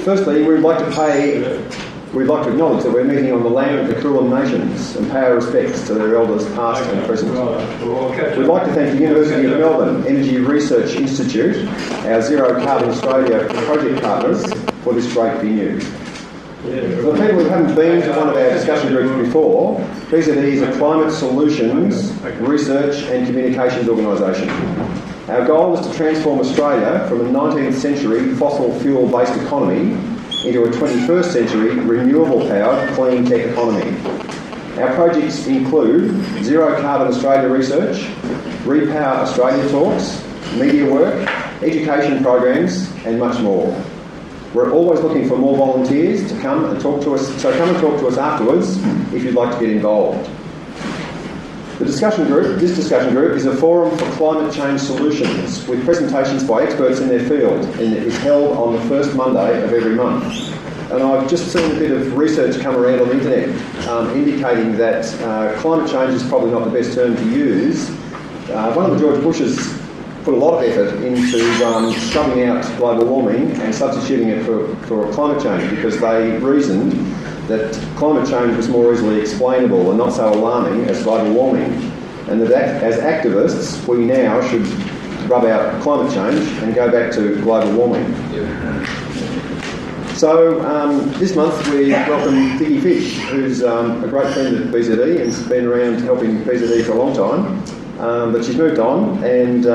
Firstly, we'd like to acknowledge that we're meeting on the land of the Kulin Nations and pay our respects to their elders past and present. We'd like to thank the University of Melbourne Energy Research Institute, our Zero Carbon Australia project partners, for this great venue. For the people who haven't been to one of our discussion groups before, BZE is a climate solutions, research and communications organisation. Our goal is to transform Australia from a 19th century fossil fuel-based economy into a 21st century renewable-powered clean tech economy. Our projects include Zero Carbon Australia research, Repower Australia talks, media work, education programs and much more. We're always looking for more volunteers to come and talk to us, so come and talk to us afterwards if you'd like to get involved. This discussion group is a forum for climate change solutions with presentations by experts in their field, and it is held on the first Monday of every month. And I've just seen a bit of research come around on the internet indicating that climate change is probably not the best term to use. One of the George Bushes put a lot of effort into shoving out global warming and substituting it for climate change because they reasoned that climate change was more easily explainable and not so alarming as global warming, and that as activists we now should rub out climate change and go back to global warming. So this month we welcome Vicky Fysh, who's a great friend at BZE and has been around helping BZE for a long time, but she's moved on, and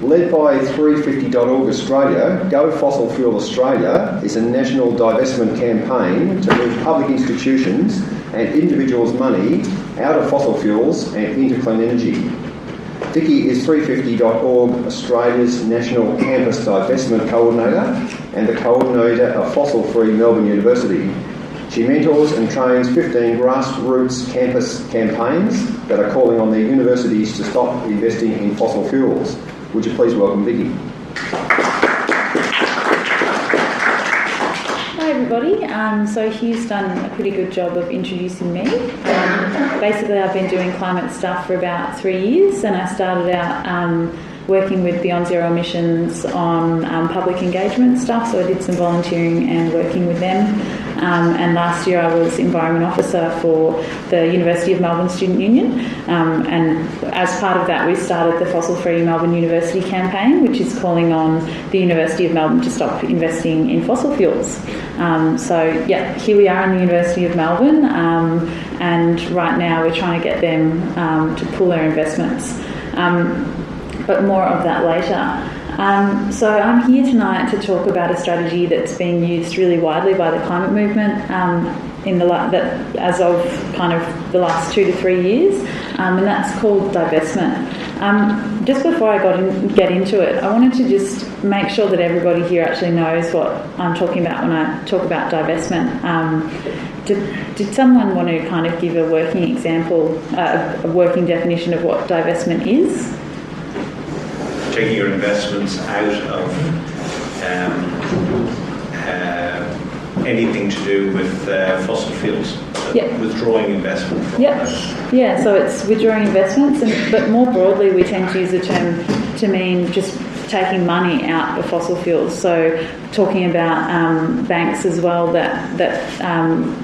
led by 350.org Australia, Go Fossil Fuel Australia is a national divestment campaign to move public institutions and individuals' money out of fossil fuels and into clean energy. Vicky is 350.org Australia's National Campus Divestment Coordinator and the coordinator of Fossil Free Melbourne University. She mentors and trains 15 grassroots campus campaigns that are calling on their universities to stop investing in fossil fuels. Would you please welcome Vicky? Hi everybody. So Hugh's done a pretty good job of introducing me. Basically I've been doing climate stuff for about 3 years, and I started out working with Beyond Zero Emissions on public engagement stuff, so I did some volunteering and working with them. And last year I was Environment Officer for the University of Melbourne Student Union, and as part of that we started the Fossil Free Melbourne University campaign, which is calling on the University of Melbourne to stop investing in fossil fuels. So yeah, here we are in the University of Melbourne, and right now we're trying to get them to pull their investments. But more of that later. So I'm here tonight to talk about a strategy that's being used really widely by the climate movement as of kind of the last 2 to 3 years, and that's called divestment. Just before I get into it, I wanted to just make sure that everybody here actually knows what I'm talking about when I talk about divestment. Did someone want to kind of give a working example, a working definition of what divestment is? Taking your investments out of anything to do with fossil fuels. Yep. Withdrawing investment from Yep. Yeah, so it's withdrawing investments, but more broadly we tend to use the term to mean just taking money out of fossil fuels. So talking about banks as well that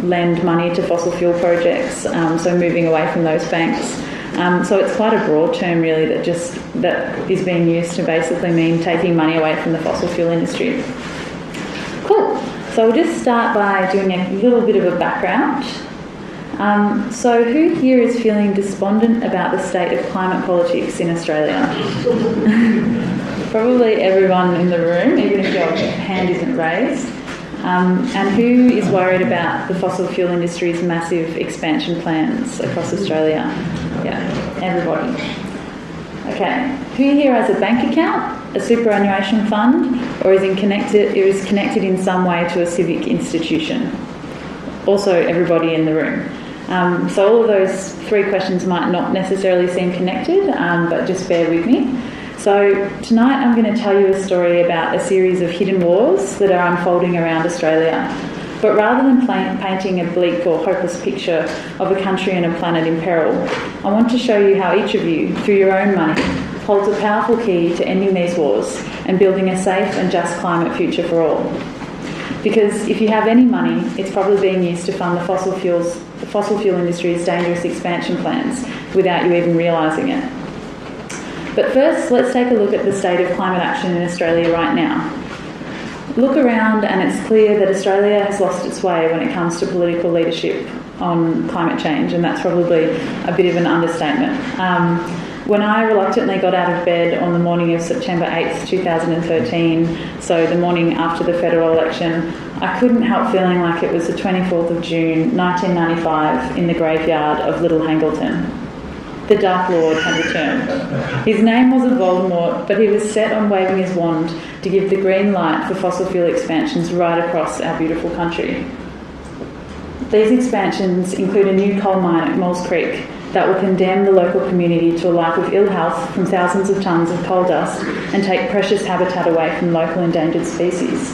lend money to fossil fuel projects, so moving away from those banks. So it's quite a broad term really that is being used to basically mean taking money away from the fossil fuel industry. Cool. So we'll just start by doing a little bit of a background. So who here is feeling despondent about the state of climate politics in Australia? Probably everyone in the room, even if your hand isn't raised. And who is worried about the fossil fuel industry's massive expansion plans across Australia? Yeah, everybody. Okay. Who here has a bank account, a superannuation fund, or is connected in some way to a civic institution? Also, everybody in the room. So all of those 3 questions might not necessarily seem connected, but just bear with me. So tonight I'm going to tell you a story about a series of hidden wars that are unfolding around Australia. But rather than painting a bleak or hopeless picture of a country and a planet in peril, I want to show you how each of you, through your own money, holds a powerful key to ending these wars and building a safe and just climate future for all. Because if you have any money, it's probably being used to fund the fossil fuel industry's dangerous expansion plans without you even realising it. But first, let's take a look at the state of climate action in Australia right now. Look around and it's clear that Australia has lost its way when it comes to political leadership on climate change, and that's probably a bit of an understatement. When I reluctantly got out of bed on the morning of September 8th, 2013, so the morning after the federal election, I couldn't help feeling like it was the 24th of June, 1995, in the graveyard of Little Hangleton. The Dark Lord had returned. His name wasn't Voldemort, but he was set on waving his wand to give the green light for fossil fuel expansions right across our beautiful country. These expansions include a new coal mine at Maules Creek that will condemn the local community to a life of ill health from thousands of tonnes of coal dust and take precious habitat away from local endangered species.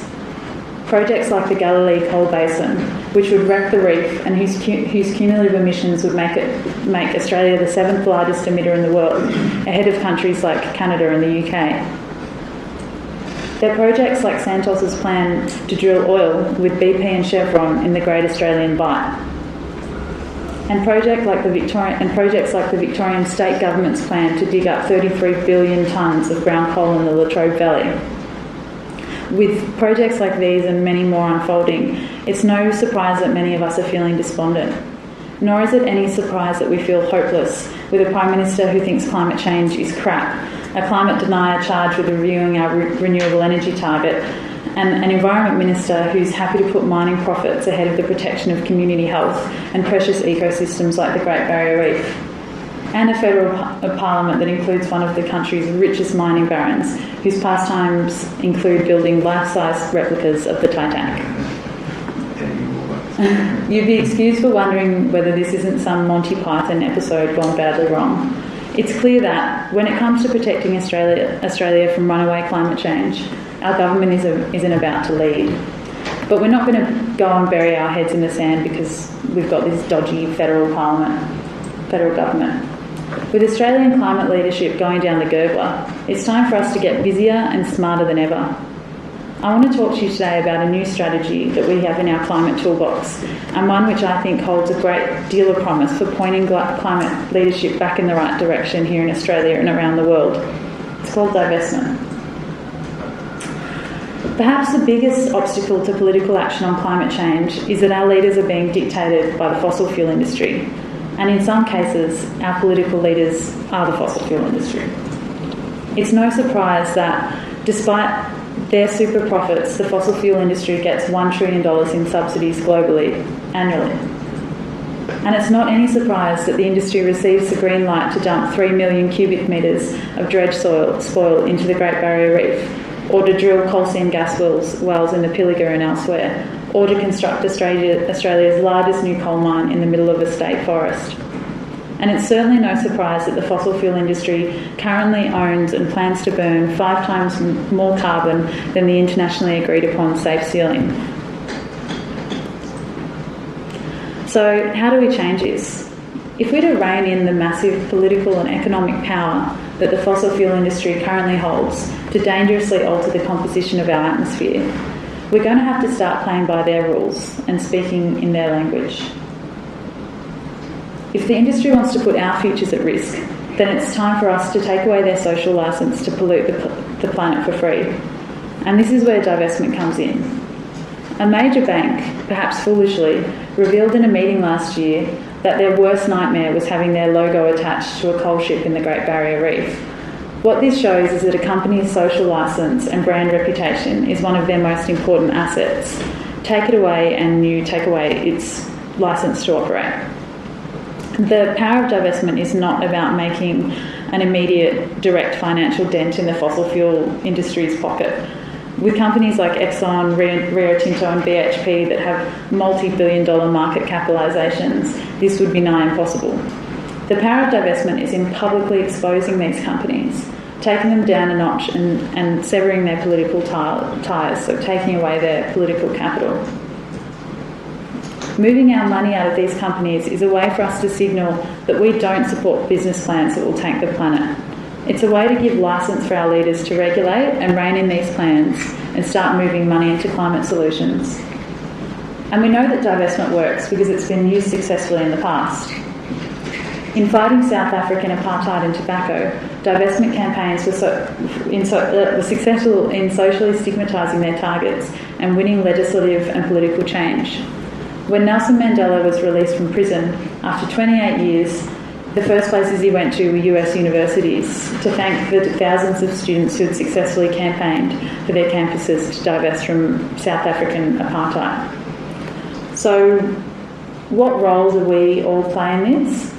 Projects like the Galilee Coal Basin, which would wreck the reef and whose cumulative emissions would make Australia the 7th largest emitter in the world, ahead of countries like Canada and the UK. They're projects like Santos's plan to drill oil with BP and Chevron in the Great Australian Bight. And projects like the Victorian State Government's plan to dig up 33 billion tonnes of brown coal in the Latrobe Valley. With projects like these and many more unfolding, it's no surprise that many of us are feeling despondent. Nor is it any surprise that we feel hopeless with a Prime Minister who thinks climate change is crap, a climate denier charged with reviewing our renewable energy target, and an Environment Minister who's happy to put mining profits ahead of the protection of community health and precious ecosystems like the Great Barrier Reef, and a federal parliament that includes one of the country's richest mining barons, whose pastimes include building life-size replicas of the Titanic. You'd be excused for wondering whether this isn't some Monty Python episode gone badly wrong. It's clear that, when it comes to protecting Australia from runaway climate change, our government isn't about to lead. But we're not going to go and bury our heads in the sand because we've got this dodgy federal government. With Australian climate leadership going down the gurgler, it's time for us to get busier and smarter than ever. I want to talk to you today about a new strategy that we have in our climate toolbox, and one which I think holds a great deal of promise for pointing climate leadership back in the right direction here in Australia and around the world. It's called divestment. Perhaps the biggest obstacle to political action on climate change is that our leaders are being dictated by the fossil fuel industry, and in some cases, our political leaders are the fossil fuel industry. It's no surprise that, despite their super profits, the fossil fuel industry gets $1 trillion in subsidies globally annually. And it's not any surprise that the industry receives the green light to dump 3 million cubic metres of dredge spoil into the Great Barrier Reef, or to drill coal seam gas wells in the Pilliga and elsewhere, or to construct Australia's largest new coal mine in the middle of a state forest. And it's certainly no surprise that the fossil fuel industry currently owns and plans to burn 5 times more carbon than the internationally agreed upon safe ceiling. So how do we change this? If we're to rein in the massive political and economic power that the fossil fuel industry currently holds to dangerously alter the composition of our atmosphere, we're going to have to start playing by their rules and speaking in their language. If the industry wants to put our futures at risk, then it's time for us to take away their social licence to pollute the planet for free. And this is where divestment comes in. A major bank, perhaps foolishly, revealed in a meeting last year that their worst nightmare was having their logo attached to a coal ship in the Great Barrier Reef. What this shows is that a company's social licence and brand reputation is one of their most important assets. Take it away and you take away its licence to operate. The power of divestment is not about making an immediate direct financial dent in the fossil fuel industry's pocket. With companies like Exxon, Rio Tinto and BHP that have multi-billion-dollar market capitalisations, this would be nigh impossible. The power of divestment is in publicly exposing these companies, taking them down a notch and severing their political ties, so taking away their political capital. Moving our money out of these companies is a way for us to signal that we don't support business plans that will tank the planet. It's a way to give licence for our leaders to regulate and rein in these plans and start moving money into climate solutions. And we know that divestment works because it's been used successfully in the past. In fighting South African apartheid and tobacco, divestment campaigns were successful in socially stigmatising their targets and winning legislative and political change. When Nelson Mandela was released from prison after 28 years, the first places he went to were US universities to thank the thousands of students who had successfully campaigned for their campuses to divest from South African apartheid. So, what role do we all play in this?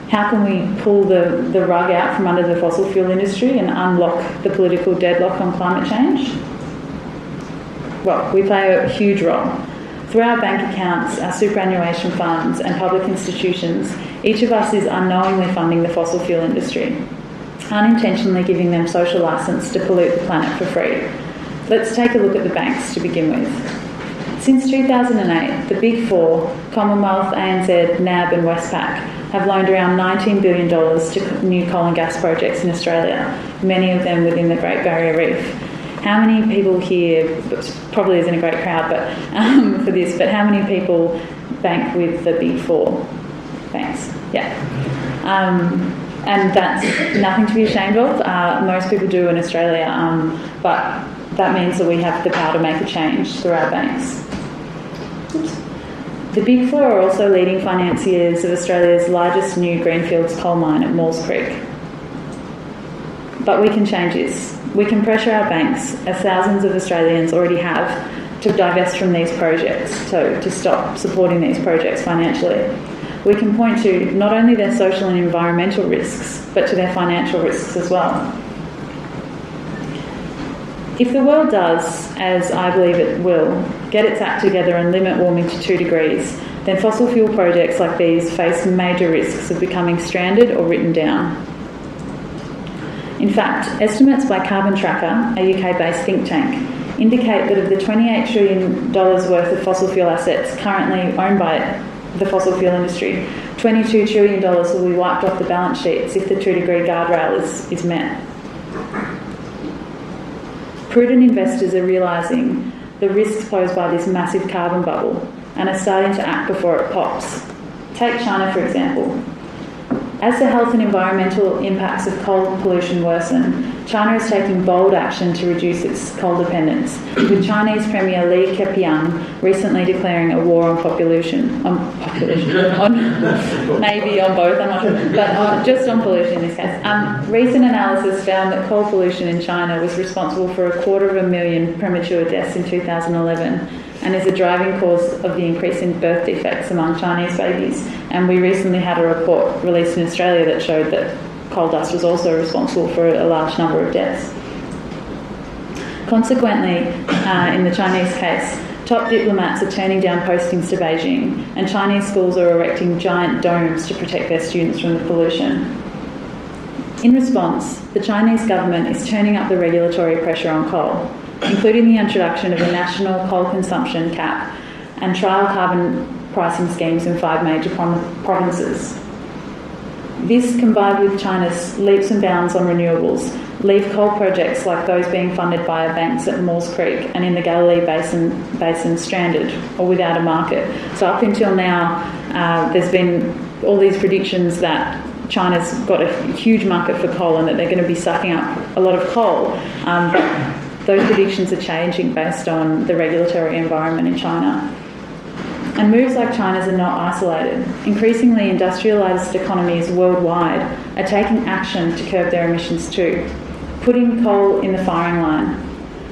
How can we pull the rug out from under the fossil fuel industry and unlock the political deadlock on climate change? Well, we play a huge role. Through our bank accounts, our superannuation funds and public institutions, each of us is unknowingly funding the fossil fuel industry, unintentionally giving them social licence to pollute the planet for free. Let's take a look at the banks to begin with. Since 2008, the Big Four, Commonwealth, ANZ, NAB and Westpac, have loaned around $19 billion to new coal and gas projects in Australia, many of them within the Great Barrier Reef. How many people here, probably isn't a great crowd for this, but how many people bank with the Big Four banks? Yeah. And that's nothing to be ashamed of. Most people do in Australia, but that means that we have the power to make a change through our banks. Oops. The Big Four are also leading financiers of Australia's largest new greenfields coal mine at Maules Creek. But we can change this. We can pressure our banks, as thousands of Australians already have, to divest from these projects, to stop supporting these projects financially. We can point to not only their social and environmental risks, but to their financial risks as well. If the world does, as I believe it will, get its act together and limit warming to 2 degrees, then fossil fuel projects like these face major risks of becoming stranded or written down. In fact, estimates by Carbon Tracker, a UK-based think tank, indicate that of the $28 trillion worth of fossil fuel assets currently owned by the fossil fuel industry, $22 trillion will be wiped off the balance sheets if the 2-degree guardrail is met. Prudent investors are realising the risks posed by this massive carbon bubble and are starting to act before it pops. Take China, for example. As the health and environmental impacts of coal pollution worsen, China is taking bold action to reduce its coal dependence, with Chinese Premier Li Keqiang recently declaring a war on maybe on both, I'm not sure, but just on pollution in this case. Recent analysis found that coal pollution in China was responsible for 250,000 premature deaths in 2011, and is a driving cause of the increase in birth defects among Chinese babies. And we recently had a report released in Australia that showed that coal dust was also responsible for a large number of deaths. Consequently, in the Chinese case, top diplomats are turning down postings to Beijing, and Chinese schools are erecting giant domes to protect their students from the pollution. In response, the Chinese government is turning up the regulatory pressure on coal, including the introduction of a national coal consumption cap and trial carbon pricing schemes in 5 major provinces. This, combined with China's leaps and bounds on renewables, leave coal projects like those being funded by our banks at Maules Creek and in the Galilee Basin stranded or without a market. So up until now, there's been all these predictions that China's got a huge market for coal and that they're going to be sucking up a lot of coal. But those predictions are changing based on the regulatory environment in China. And moves like China's are not isolated. Increasingly industrialised economies worldwide are taking action to curb their emissions too, putting coal in the firing line.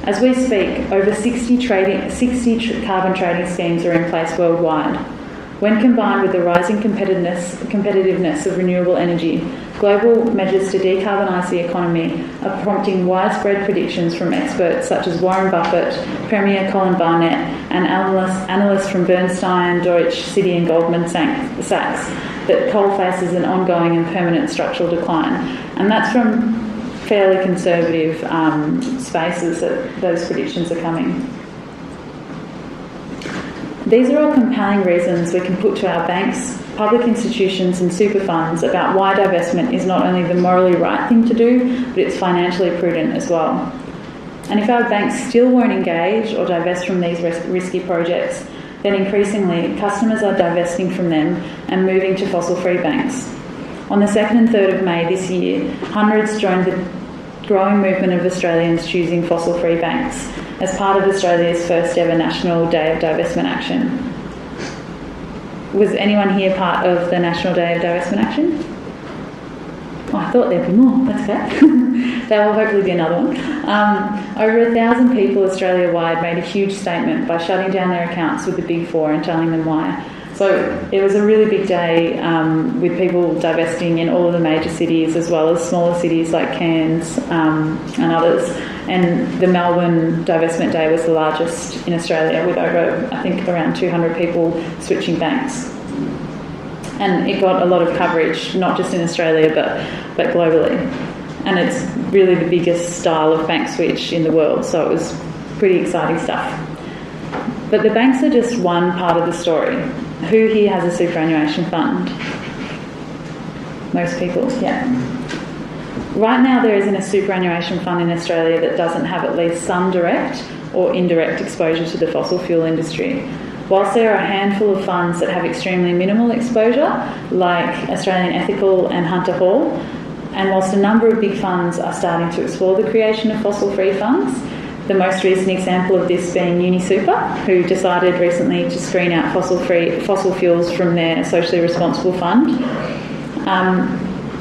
As we speak, over 60 carbon trading schemes are in place worldwide. When combined with the rising competitiveness of renewable energy, global measures to decarbonise the economy are prompting widespread predictions from experts such as Warren Buffett, Premier Colin Barnett, and analysts from Bernstein, Deutsche, Citi and Goldman Sachs that coal faces an ongoing and permanent structural decline. And that's from fairly conservative spaces that those predictions are coming. These are all compelling reasons we can put to our banks, public institutions and super funds about why divestment is not only the morally right thing to do, but it's financially prudent as well. And if our banks still won't engage or divest from these risky projects, then increasingly customers are divesting from them and moving to fossil-free banks. On the 2nd and 3rd of May this year, hundreds joined the growing movement of Australians choosing fossil-free banks as part of Australia's first ever National Day of Divestment Action. Was anyone here part of the National Day of Divestment Action? Oh, I thought there'd be more. That's okay. There will hopefully be another one. Over 1,000 people Australia-wide made a huge statement by shutting down their accounts with the Big Four and telling them why. So it was a really big day with people divesting in all of the major cities as well as smaller cities like Cairns and others. And the Melbourne Divestment Day was the largest in Australia with over, I think, around 200 people switching banks. And it got a lot of coverage, not just in Australia but globally. And it's really the biggest style of bank switch in the world, so it was pretty exciting stuff. But the banks are just one part of the story. Who here has a superannuation fund? Most people, yeah. Right now there isn't a superannuation fund in Australia that doesn't have at least some direct or indirect exposure to the fossil fuel industry. Whilst there are a handful of funds that have extremely minimal exposure, like Australian Ethical and Hunter Hall, and whilst a number of big funds are starting to explore the creation of fossil-free funds, the most recent example of this being UniSuper, who decided recently to screen out fossil fuels from their socially responsible fund.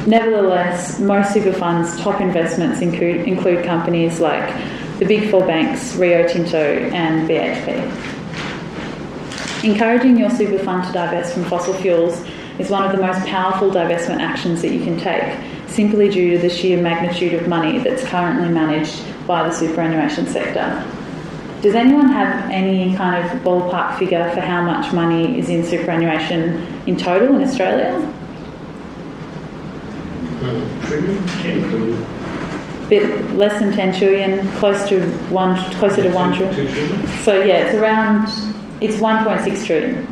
Nevertheless, most super funds' top investments include companies like the Big Four banks, Rio Tinto and BHP. Encouraging your super fund to divest from fossil fuels is one of the most powerful divestment actions that you can take, simply due to the sheer magnitude of money that's currently managed by the superannuation sector. Does anyone have any kind of ballpark figure for how much money is in superannuation in total in Australia? Bit less than 10 trillion, closer to 1 trillion. So yeah, it's 1.6 trillion.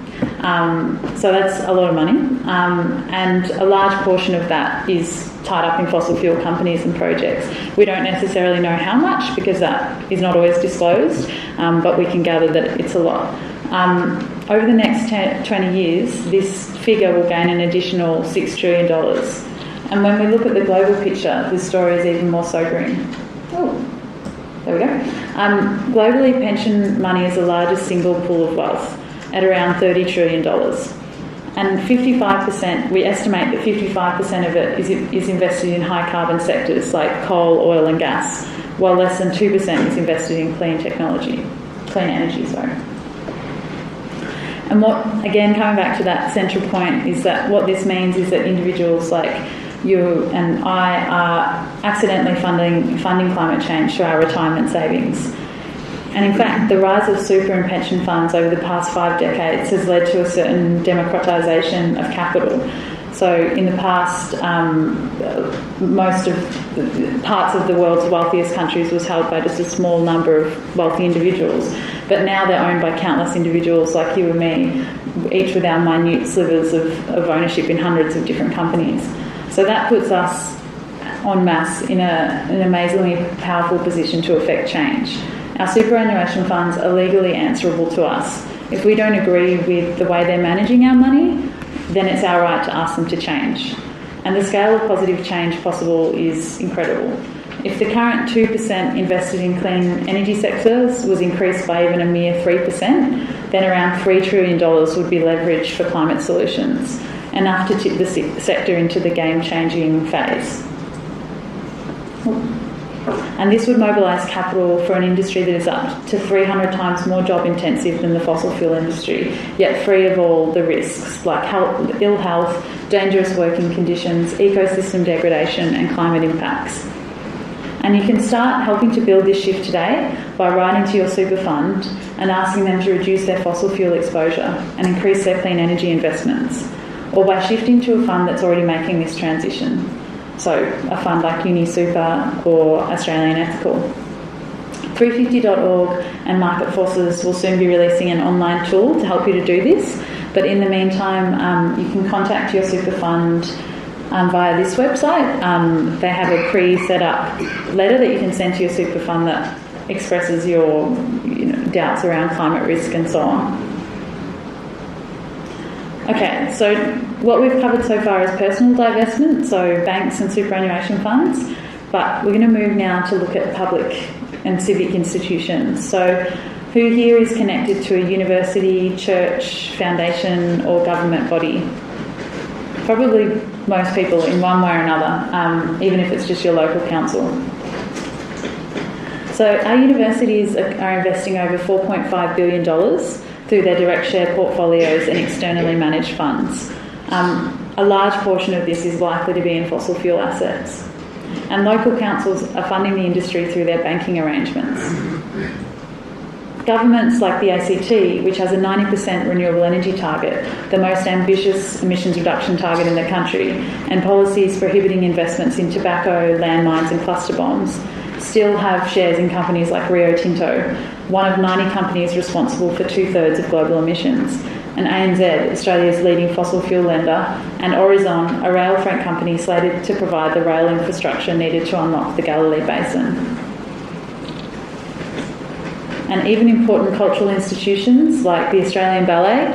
So that's a lot of money, and a large portion of that is tied up in fossil fuel companies and projects. We don't necessarily know how much because that is not always disclosed, but we can gather that it's a lot. Over the next 20 years, this figure will gain an additional $6 trillion. And when we look at the global picture, the story is even more sobering. Oh, there we go. Globally, pension money is the largest single pool of wealth at around $30 trillion. And 55%, we estimate that 55% of it is invested in high carbon sectors like coal, oil and gas, while less than 2% is invested in clean energy. And what, again, coming back to that central point, is that what this means is that individuals like you and I are accidentally funding climate change through our retirement savings. And in fact, the rise of super and pension funds over the past 5 decades has led to a certain democratisation of capital. So in the past, most of parts of the world's wealthiest countries was held by just a small number of wealthy individuals. But now they're owned by countless individuals like you and me, each with our minute slivers of ownership in hundreds of different companies. So that puts us en masse in an amazingly powerful position to effect change. Our superannuation funds are legally answerable to us. If we don't agree with the way they're managing our money, then it's our right to ask them to change. And the scale of positive change possible is incredible. If the current 2% invested in clean energy sectors was increased by even a mere 3%, then around $3 trillion would be leveraged for climate solutions, enough to tip the sector into the game-changing phase. And this would mobilise capital for an industry that is up to 300 times more job intensive than the fossil fuel industry, yet free of all the risks like ill health, dangerous working conditions, ecosystem degradation and climate impacts. And you can start helping to build this shift today by writing to your super fund and asking them to reduce their fossil fuel exposure and increase their clean energy investments, or by shifting to a fund that's already making this transition. So a fund like UniSuper or Australian Ethical. 350.org and Market Forces will soon be releasing an online tool to help you to do this. But in the meantime, you can contact your super fund via this website. They have a pre-set up letter that you can send to your super fund that expresses your doubts around climate risk and so on. Okay, so what we've covered so far is personal divestment, so banks and superannuation funds, but we're going to move now to look at public and civic institutions. So who here is connected to a university, church, foundation or government body? Probably most people in one way or another, even if it's just your local council. So our universities are investing over $4.5 billion through their direct share portfolios and externally managed funds. A large portion of this is likely to be in fossil fuel assets. And local councils are funding the industry through their banking arrangements. Governments like the ACT, which has a 90% renewable energy target, the most ambitious emissions reduction target in the country, and policies prohibiting investments in tobacco, landmines and cluster bombs, still have shares in companies like Rio Tinto, one of 90 companies responsible for 2/3 of global emissions, and ANZ, Australia's leading fossil fuel lender, and Horizon, a rail freight company slated to provide the rail infrastructure needed to unlock the Galilee Basin. And even important cultural institutions like the Australian Ballet,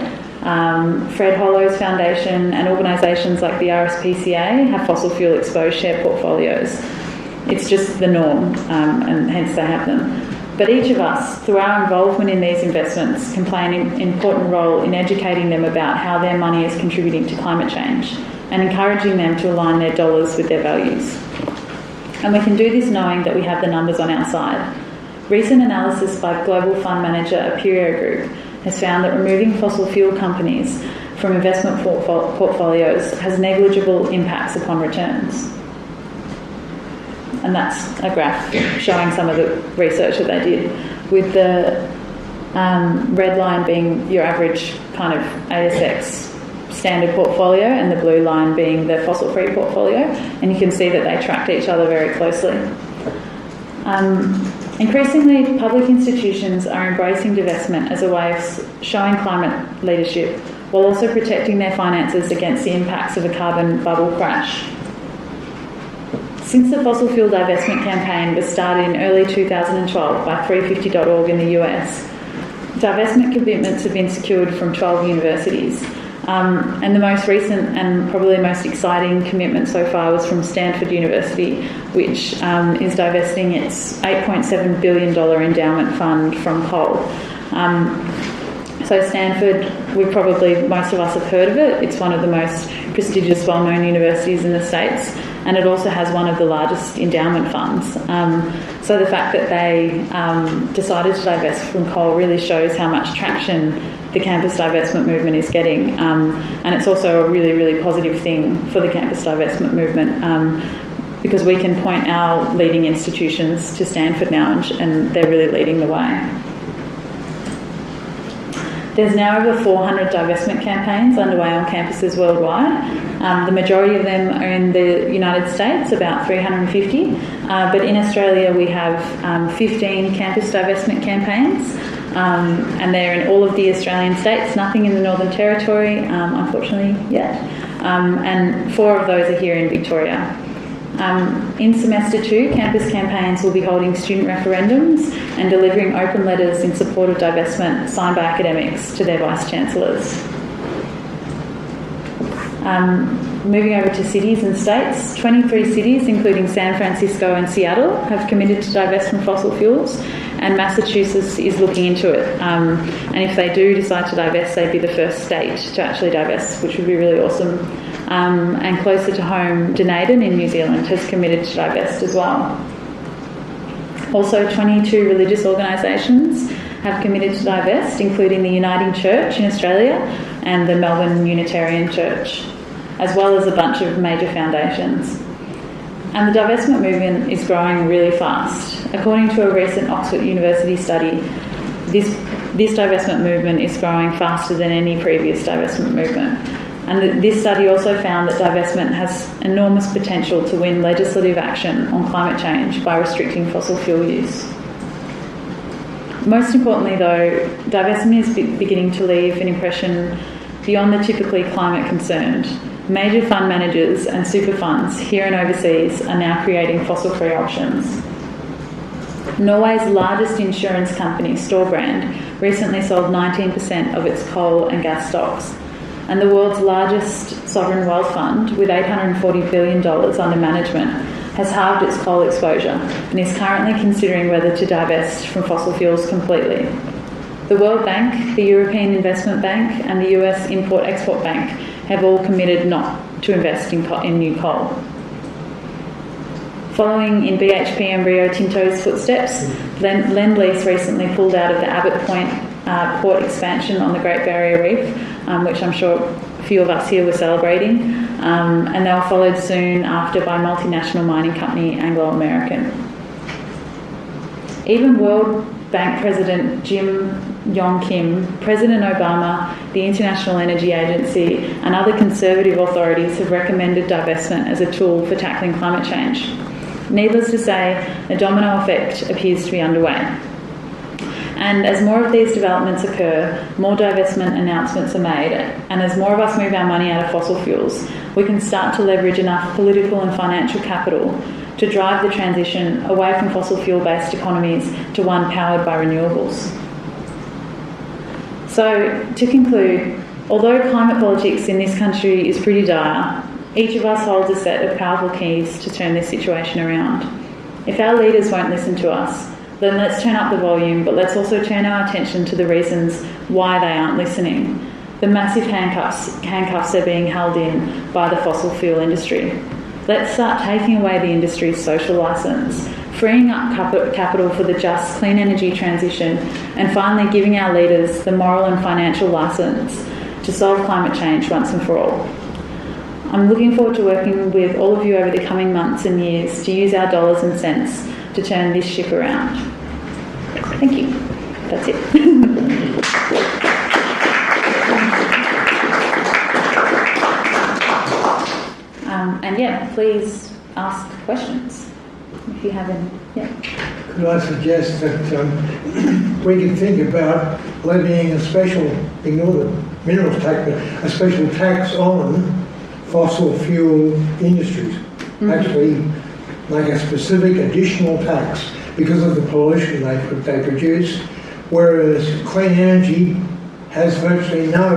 Fred Hollows Foundation and organisations like the RSPCA have fossil fuel exposed share portfolios. It's just the norm, and hence they have them. But each of us, through our involvement in these investments, can play an important role in educating them about how their money is contributing to climate change and encouraging them to align their dollars with their values. And we can do this knowing that we have the numbers on our side. Recent analysis by global fund manager Aperio Group has found that removing fossil fuel companies from investment portfolios has negligible impacts upon returns. And that's a graph showing some of the research that they did, with the red line being your average kind of ASX standard portfolio and the blue line being the fossil-free portfolio, and you can see that they tracked each other very closely. Increasingly, public institutions are embracing divestment as a way of showing climate leadership while also protecting their finances against the impacts of a carbon bubble crash. Since the fossil fuel divestment campaign was started in early 2012 by 350.org in the US, divestment commitments have been secured from 12 universities. And the most recent and probably most exciting commitment so far was from Stanford University, which is divesting its $8.7 billion endowment fund from coal. So Stanford, most of us have heard of it. It's one of the most prestigious, well-known universities in the States, and it also has one of the largest endowment funds. So the fact that they decided to divest from coal really shows how much traction the campus divestment movement is getting, and it's also a really, really positive thing for the campus divestment movement, because we can point our leading institutions to Stanford now, and they're really leading the way. There's now over 400 divestment campaigns underway on campuses worldwide. The majority of them are in the United States, about 350, but in Australia we have 15 campus divestment campaigns, and they're in all of the Australian states, nothing in the Northern Territory, unfortunately, yet, and 4 of those are here in Victoria. In semester 2, campus campaigns will be holding student referendums and delivering open letters in support of divestment signed by academics to their vice-chancellors. Moving over to cities and states, 23 cities, including San Francisco and Seattle, have committed to divest from fossil fuels, and Massachusetts is looking into it. And if they do decide to divest, they'd be the first state to actually divest, which would be really awesome. And closer to home, Dunedin in New Zealand has committed to divest as well. Also, 22 religious organisations have committed to divest, including the Uniting Church in Australia and the Melbourne Unitarian Church, as well as a bunch of major foundations. And the divestment movement is growing really fast. According to a recent Oxford University study, this divestment movement is growing faster than any previous divestment movement. And this study also found that divestment has enormous potential to win legislative action on climate change by restricting fossil fuel use. Most importantly, though, divestment is beginning to leave an impression beyond the typically climate concerned. Major fund managers and super funds here and overseas are now creating fossil-free options. Norway's largest insurance company, Storebrand, recently sold 19% of its coal and gas stocks. And the world's largest sovereign wealth fund, with $840 billion under management, has halved its coal exposure and is currently considering whether to divest from fossil fuels completely. The World Bank, the European Investment Bank and the US Import-Export Bank have all committed not to invest in new coal. Following in BHP and Rio Tinto's footsteps, Lend-Lease recently pulled out of the Abbott Point port expansion on the Great Barrier Reef, which I'm sure a few of us here were celebrating, and they were followed soon after by multinational mining company Anglo American. Even World Bank President Jim Yong Kim, President Obama, the International Energy Agency and other conservative authorities have recommended divestment as a tool for tackling climate change. Needless to say, a domino effect appears to be underway. And as more of these developments occur, more divestment announcements are made, and as more of us move our money out of fossil fuels, we can start to leverage enough political and financial capital to drive the transition away from fossil fuel-based economies to one powered by renewables. So, to conclude, although climate politics in this country is pretty dire, each of us holds a set of powerful keys to turn this situation around. If our leaders won't listen to us, then let's turn up the volume, but let's also turn our attention to the reasons why they aren't listening. The massive handcuffs are being held in by the fossil fuel industry. Let's start taking away the industry's social licence, freeing up capital for the just, clean energy transition, and finally giving our leaders the moral and financial licence to solve climate change once and for all. I'm looking forward to working with all of you over the coming months and years to use our dollars and cents to turn this ship around. Thank you. That's it. Please ask questions if you have any. Yeah. Could I suggest that we can think about levying a special, ignore the minerals tax, but a special tax on fossil fuel industries? Mm-hmm. Actually, like a specific additional tax because of the pollution they produce, whereas clean energy has virtually no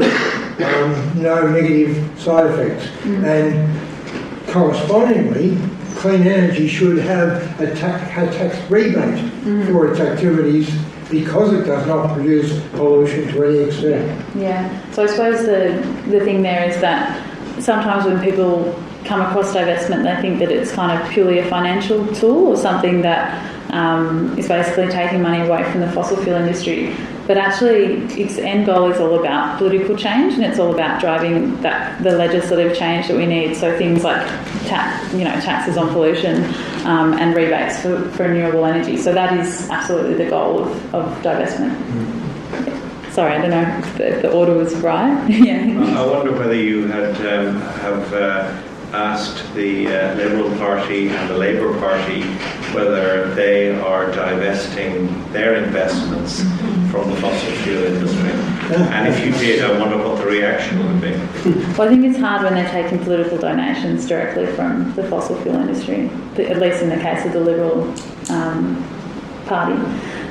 negative side effects. Mm-hmm. And correspondingly, clean energy should have a tax rebate for its activities because it does not produce pollution to any extent. Yeah, so I suppose the thing there is that sometimes when people come across divestment, they think that it's kind of purely a financial tool or something that is basically taking money away from the fossil fuel industry. But actually, its end goal is all about political change, and it's all about driving the legislative change that we need. So things like taxes on pollution and rebates for renewable energy. So that is absolutely the goal of divestment. Yeah. Sorry, I don't know if the order was right. Yeah. I wonder whether you have asked the Liberal Party and the Labour Party whether they are divesting their investments from the fossil fuel industry. And if you did, I wonder what the reaction would be. Well, I think it's hard when they're taking political donations directly from the fossil fuel industry, at least in the case of the Liberal Party.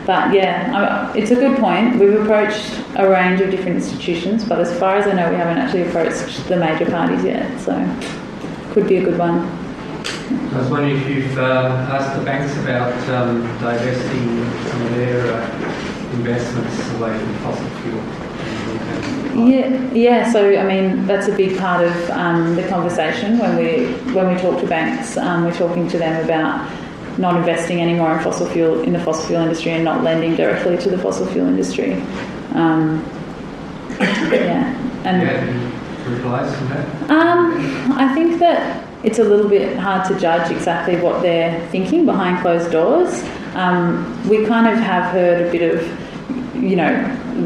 But yeah, it's a good point. We've approached a range of different institutions, but as far as I know, we haven't actually approached the major parties yet, so could be a good one. I was wondering if you've asked the banks about divesting some of their investments away from fossil fuel. Yeah. So I mean, that's a big part of the conversation when we talk to banks. We're talking to them about not investing anymore in the fossil fuel industry and not lending directly to the fossil fuel industry. Replies from that? I think that it's a little bit hard to judge exactly what they're thinking behind closed doors. We kind of have heard a bit of,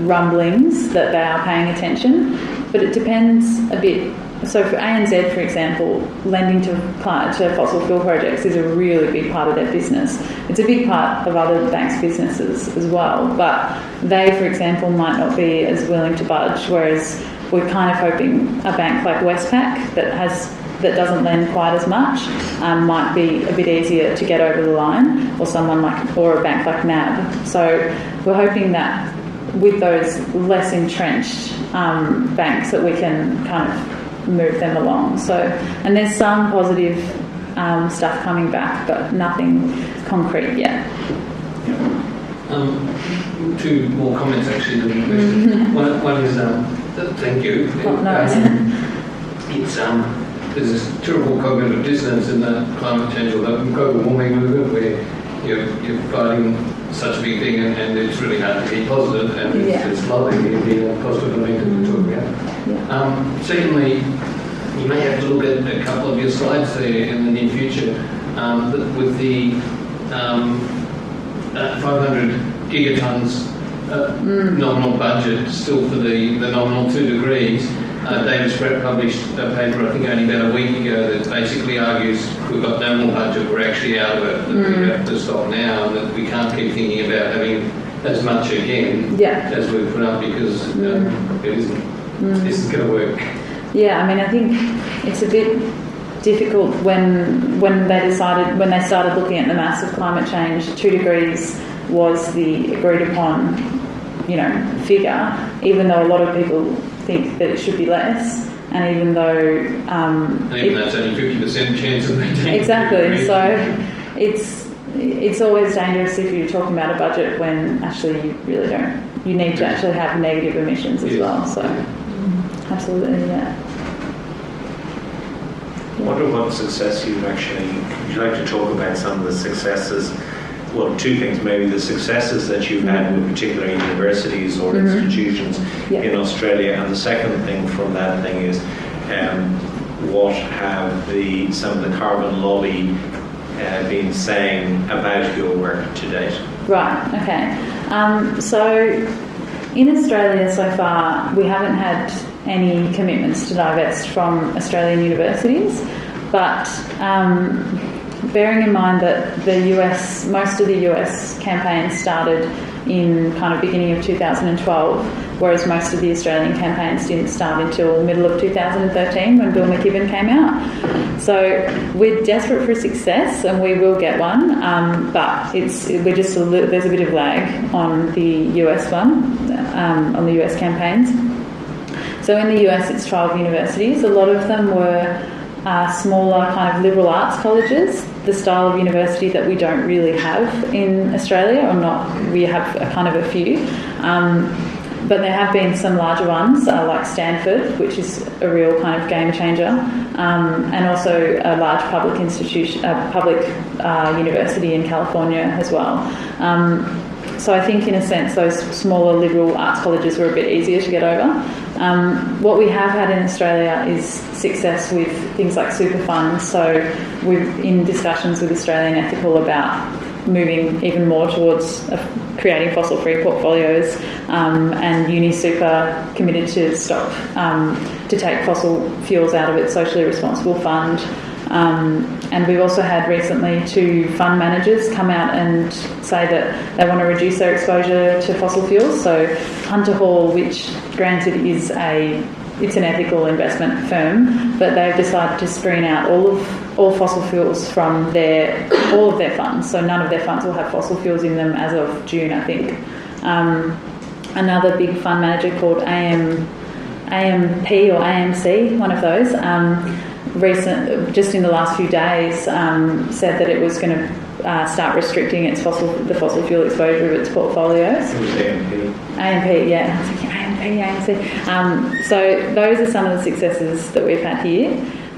rumblings that they are paying attention, but it depends a bit. So for ANZ, for example, lending to fossil fuel projects is a really big part of their business. It's a big part of other banks' businesses as well, but they, for example, might not be as willing to budge, whereas we're kind of hoping a bank like Westpac that doesn't lend quite as much might be a bit easier to get over the line, or a bank like NAB. So we're hoping that with those less entrenched banks that we can kind of move them along. So, and there's some positive stuff coming back, but nothing concrete yet. Two more comments actually than the question. One is thank you. Oh, no. It's there's this terrible cognitive dissonance in the climate change or the global warming movement where you're fighting such a big thing and it's really hard to be positive, and it's lovely to be positive momentum to talk about. Yeah. Secondly, you may have to look at a couple of your slides there in the near future with the 500 gigatons nominal budget still for the nominal 2 degrees. David Spratt published a paper, I think only about a week ago, that basically argues we've got no more budget, we're actually out of it, that we have to stop now, and that we can't keep thinking about having as much again as we've put up, because it isn't going to work. Yeah, I mean, I think it's a bit difficult when they started looking at the mass of climate change. 2 degrees was the agreed upon, figure, even though a lot of people think that it should be less, and even though that's only 50% chance of maintaining. Exactly. So it's always dangerous if you're talking about a budget when actually you really don't. You need to actually have negative emissions as well. So absolutely, yeah. I wonder what success would you like to talk about some of the successes? Well, two things, maybe the successes that you've had with particular universities or institutions in Australia, and the second thing from that thing is what have some of the carbon lobby been saying about your work to date? Right, okay. So in Australia so far, we haven't had any commitments to divest from Australian universities, but bearing in mind that most of the US campaigns started in kind of beginning of 2012, whereas most of the Australian campaigns didn't start until middle of 2013 when Bill McKibben came out. So we're desperate for success, and we will get one, but there's a bit of lag on the US one, on the US campaigns. So in the US, it's 12 universities. A lot of them were smaller kind of liberal arts colleges, the style of university that we don't really have in Australia, or not. We have a few, but there have been some larger ones like Stanford, which is a real kind of game changer, and also a large public institution, public university in California as well. So I think, in a sense, those smaller liberal arts colleges were a bit easier to get over. What we have had in Australia is success with things like super funds. So we're in discussions with Australian Ethical about moving even more towards creating fossil-free portfolios, and UniSuper committed to stop to take fossil fuels out of its socially responsible fund. And we've also had recently 2 fund managers come out and say that they want to reduce their exposure to fossil fuels. So Hunter Hall, which granted it's an ethical investment firm, but they've decided to screen out all fossil fuels from all of their funds. So none of their funds will have fossil fuels in them as of June, I think. Another big fund manager called AMP or AMC, one of those, just in the last few days, said that it was going to start restricting the fossil fuel exposure of its portfolios. It was AMP. AMP, yeah. I was thinking AMC. So those are some of the successes that we've had here.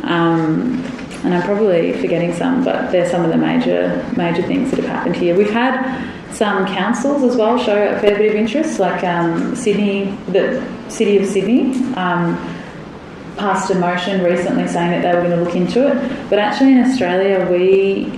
And I'm probably forgetting some, but they're some of the major things that have happened here. We've had some councils as well show a fair bit of interest, like Sydney, the City of Sydney, passed a motion recently saying that they were going to look into it. But actually in Australia, we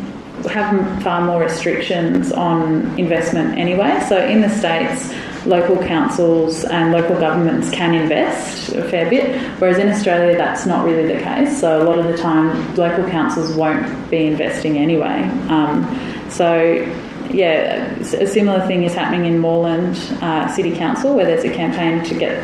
have far more restrictions on investment anyway. So in the States, local councils and local governments can invest a fair bit, whereas in Australia that's not really the case. So a lot of the time local councils won't be investing anyway. So a similar thing is happening in Moreland City Council, where there's a campaign to get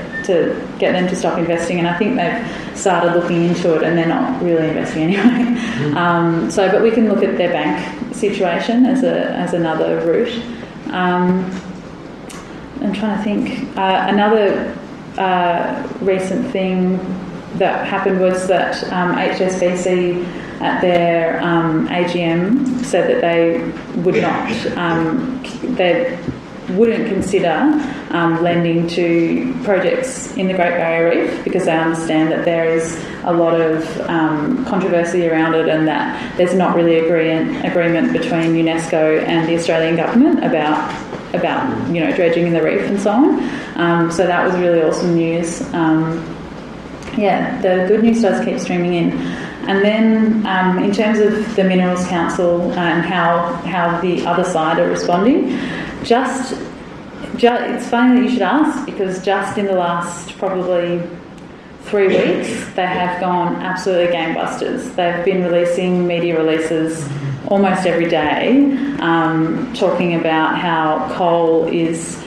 them to stop investing, and I think they've started looking into it, and they're not really investing anyway. But we can look at their bank situation as another route. I'm trying to think. Another recent thing that happened was that HSBC at their AGM said that they wouldn't consider lending to projects in the Great Barrier Reef because they understand that there is a lot of controversy around it, and that there's not really agreement between UNESCO and the Australian government about dredging in the reef and so on. So that was really awesome news. The good news does keep streaming in. And then in terms of the Minerals Council and how the other side are responding, it's funny that you should ask, because just in the last probably 3 weeks, they have gone absolutely gangbusters. They've been releasing media releases almost every day, talking about how coal is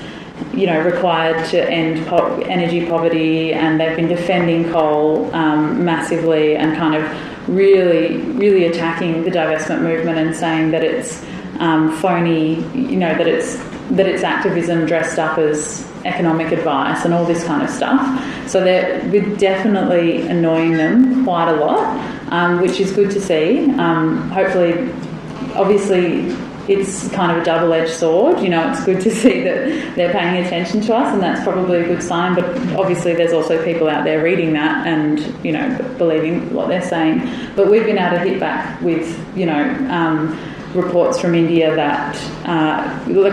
required to end energy poverty, and they've been defending coal massively and kind of really, really attacking the divestment movement and saying that it's phony, that it's activism dressed up as economic advice and all this kind of stuff. So we're definitely annoying them quite a lot, which is good to see. Hopefully, obviously, it's kind of a double-edged sword. It's good to see that they're paying attention to us, and that's probably a good sign. But obviously, there's also people out there reading that and believing what they're saying. But we've been able to hit back with reports from India that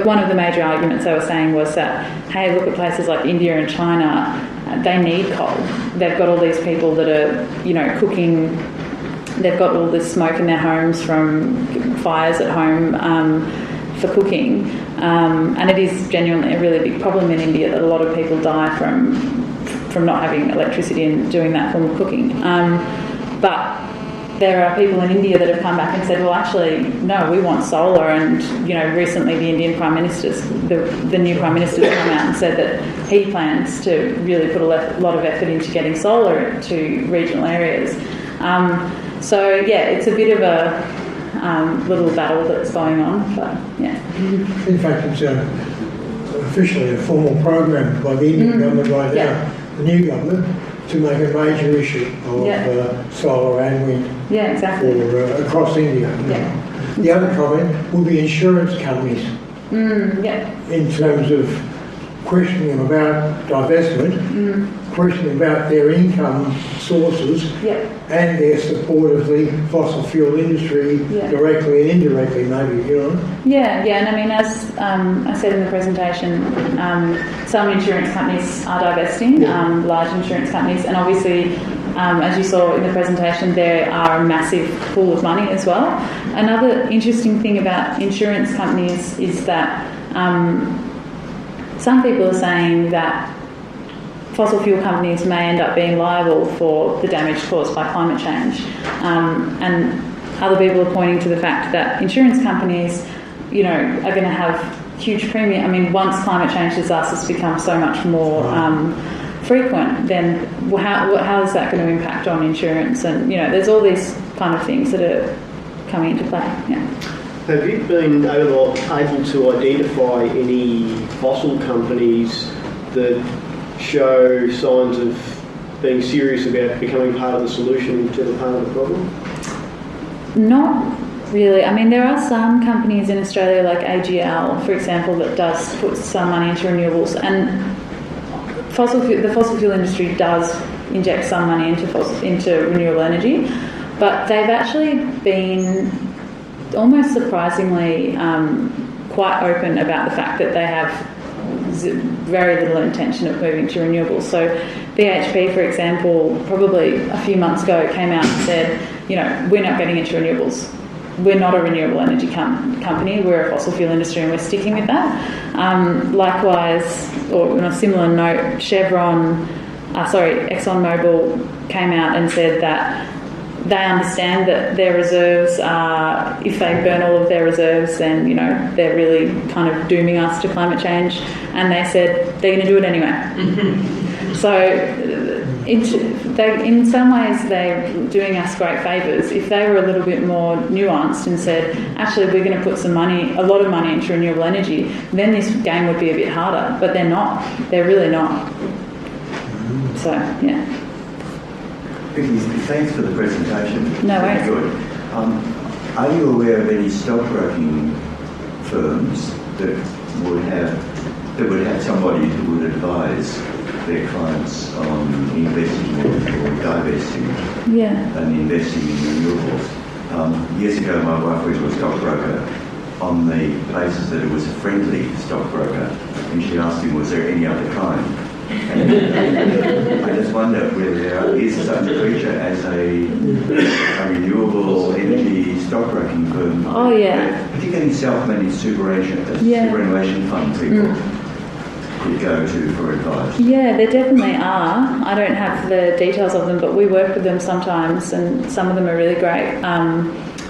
one of the major arguments they were saying was that, hey, look at places like India and China, they need coal. They've got all these people that are cooking. They've got all this smoke in their homes from fires at home for cooking, and it is genuinely a really big problem in India that a lot of people die from not having electricity and doing that form of cooking. But there are people in India that have come back and said, well, actually, no, we want solar. And recently the Indian Prime Minister's, the new Prime Minister's come out and said that he plans to really put a lot of effort into getting solar to regional areas. It's a bit of a little battle that's going on, but yeah. In fact, it's officially a formal program by the Indian government right now, the new government, to make a major issue of solar and wind across India. Yeah. The other comment would be insurance companies in terms of questioning about divestment, questioning about their income sources and their support of the fossil fuel industry directly and indirectly, maybe, and I mean, as I said in the presentation, some insurance companies are divesting, large insurance companies, and obviously, as you saw in the presentation, there are a massive pool of money as well. Another interesting thing about insurance companies is that some people are saying that fossil fuel companies may end up being liable for the damage caused by climate change. And other people are pointing to the fact that insurance companies, are going to have huge premium. I mean, once climate change disasters become so much more frequent, then how is that going to impact on insurance? And, there's all these kind of things that are coming into play. Yeah. Have you been able to identify any fossil companies that show signs of being serious about becoming part of the solution instead of part of the problem? Not really. I mean, there are some companies in Australia, like AGL, for example, that does put some money into renewables, and the fossil fuel industry does inject some money into renewable energy, but they've actually been almost surprisingly quite open about the fact that they have very little intention of moving to renewables. So BHP, for example, probably a few months ago came out and said, we're not getting into renewables. We're not a renewable energy company, we're a fossil fuel industry, and we're sticking with that. Likewise, or on a similar note, ExxonMobil came out and said that they understand that their reserves are, if they burn all of their reserves, then, you know, they're really kind of dooming us to climate change. And they said they're going to do it anyway. So in some ways they're doing us great favours. If they were a little bit more nuanced and said, actually, we're going to put some money, a lot of money into renewable energy, then this game would be a bit harder. But they're not. They're really not. So, yeah. Vicky, thanks for the presentation. No worries. Good. Are you aware of any stockbroking firms that would have somebody who would advise their clients on investing or divesting and investing in renewables? Years ago, my wife was a stockbroker on the basis that it was a friendly stockbroker, and she asked him, was there any other kind? And I just wonder whether there is such a creature as a renewable energy stockbroking firm. Oh, yeah. Particularly self-managed superannuation fund people could go to for advice. Yeah, there definitely are. I don't have the details of them, but we work with them sometimes, and some of them are really great.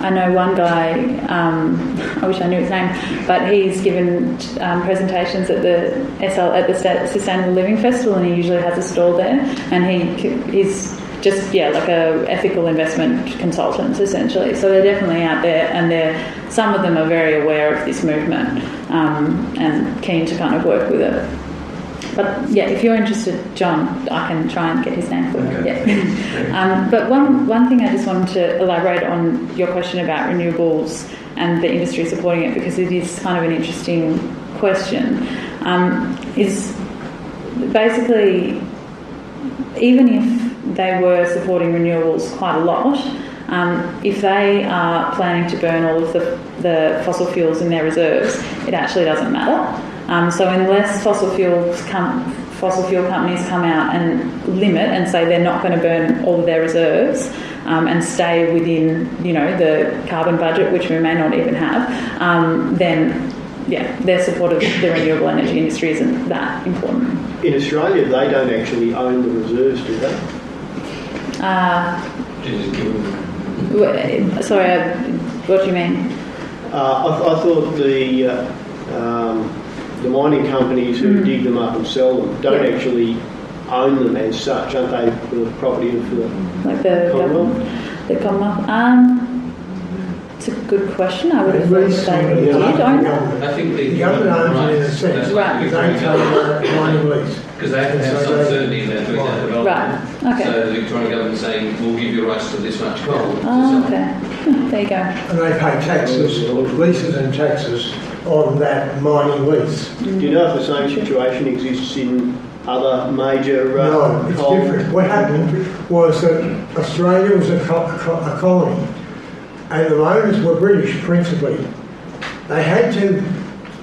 I know one guy, I wish I knew his name, but he's given presentations at the Sustainable Living Festival, and he usually has a stall there, and he's just, like a ethical investment consultants, essentially. So they're definitely out there, and some of them are very aware of this movement and keen to kind of work with it. But yeah, if you're interested, John, I can try and get his name for you. Okay. Yeah. But one thing I just wanted to elaborate on your question about renewables and the industry supporting it, because it is kind of an interesting question, is basically, even if they were supporting renewables quite a lot, if they are planning to burn all of the fossil fuels in their reserves, it actually doesn't matter. So unless fossil fuel companies come out and limit and say they're not going to burn all of their reserves and stay within, the carbon budget, which we may not even have, then their support of the renewable energy industry isn't that important. In Australia, they don't actually own the reserves, do they? Sorry, what do you mean? I thought the mining companies who dig them up and sell them don't actually own them as such, aren't they? The property of the Commonwealth? The Commonwealth. It's a good question. I would have thought they did own them. I think The government owns it in a sense. Right. They take a mining lease. Because they have to have some certainty in their development. Right. Okay. So the Victorian government saying, we'll give you rights to this much coal. Oh, okay. There you go. And they pay taxes, leases and taxes on that mining lease. Do you know if the same situation exists in other major No, it's coal? different. What happened was that Australia was a colony, and the owners were British principally. They had to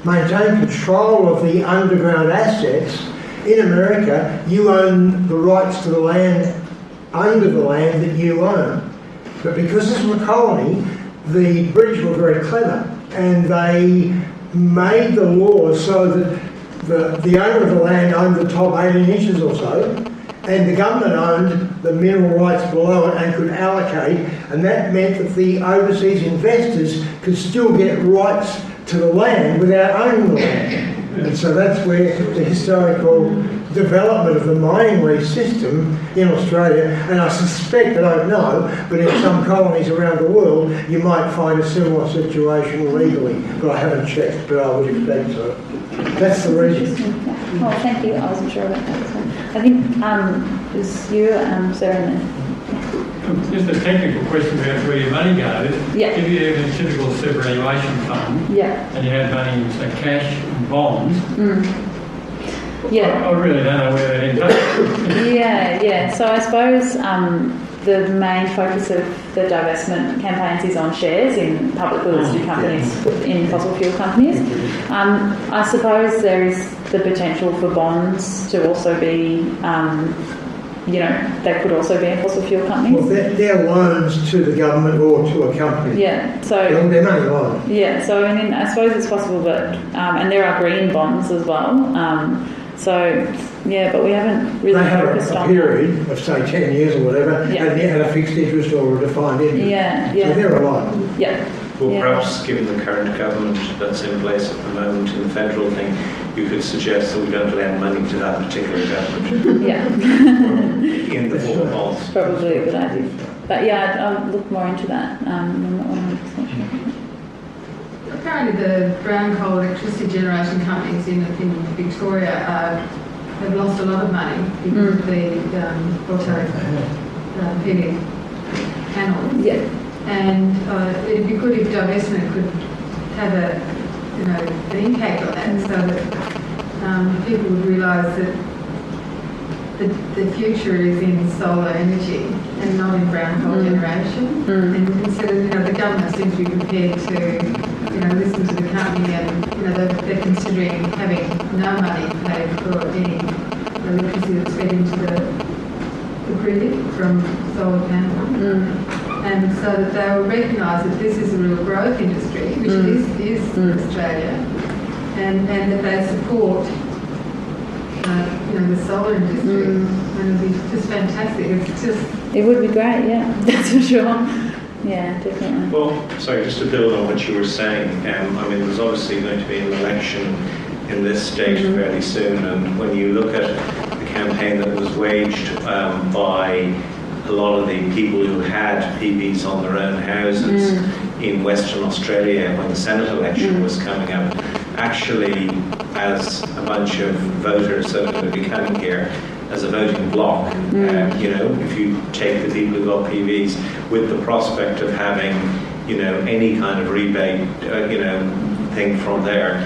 maintain control of the underground assets. In America, you own the rights to the land under the land that you own. But because this was a colony, the British were very clever, and they made the law so that the owner of the land owned the top 18 inches or so, and the government owned the mineral rights below it and could allocate, and that meant that the overseas investors could still get rights to the land without owning the land. And so that's where the historical development of the mining lease system in Australia, and I suspect, I don't know, but in some colonies around the world, you might find a similar situation legally, but I haven't checked, but I would expect so. That's the reason. Oh, thank you. I wasn't sure about that. So I think it was you, Sarah, and then. Just a technical question about where your money goes. Yeah. If you have a typical superannuation fund and you have money in, say, cash and bonds, I really don't know where that ends up. Yeah. So I suppose the main focus of the divestment campaigns is on shares in publicly listed companies, in fossil fuel companies. I suppose there is the potential for bonds to also be, they could also be in fossil fuel companies. Well, they're loans to the government or to a company. Yeah, so they're money loans. Yeah, so I suppose it's possible, but and there are green bonds as well. So, yeah, but we haven't really They have focused a on period of, say, 10 years or whatever, Yeah. and they had a fixed interest or a defined interest. Yeah, So yeah. they're alive. Yeah. Well, Yeah. perhaps given the current government that's in place at the moment in the federal thing, you could suggest that we don't lend money to that particular government Yeah. in the form of bonds. Probably a good idea. But yeah, I'll look more into that. I'm not 100% sure. Apparently the brown coal electricity generation companies in Victoria have lost a lot of money because of the PV panels. Yeah. And it'd be good if divestment could have an impact on that, so that people would realise that the future is in solar energy and not in brown coal generation. And instead of, the government seems to be prepared to, listen to the company, and they're considering having no money paid for any electricity that's fed into the grid from solar panels. And so that they will recognise that this is a real growth industry, which it is in Australia, and that they support the solar industry. And it'll be just fantastic. It's just... It would be great, yeah, that's for sure. Yeah, definitely. Well, sorry, just to build on what you were saying, there's obviously going to be an election in this state fairly soon, and when you look at the campaign that was waged by a lot of the people who had PVs on their own houses in Western Australia when the Senate election was coming up, actually as a bunch of voters that are going to be coming here as a voting bloc, if you take the people who got PVs with the prospect of having, any kind of rebate, thing from there,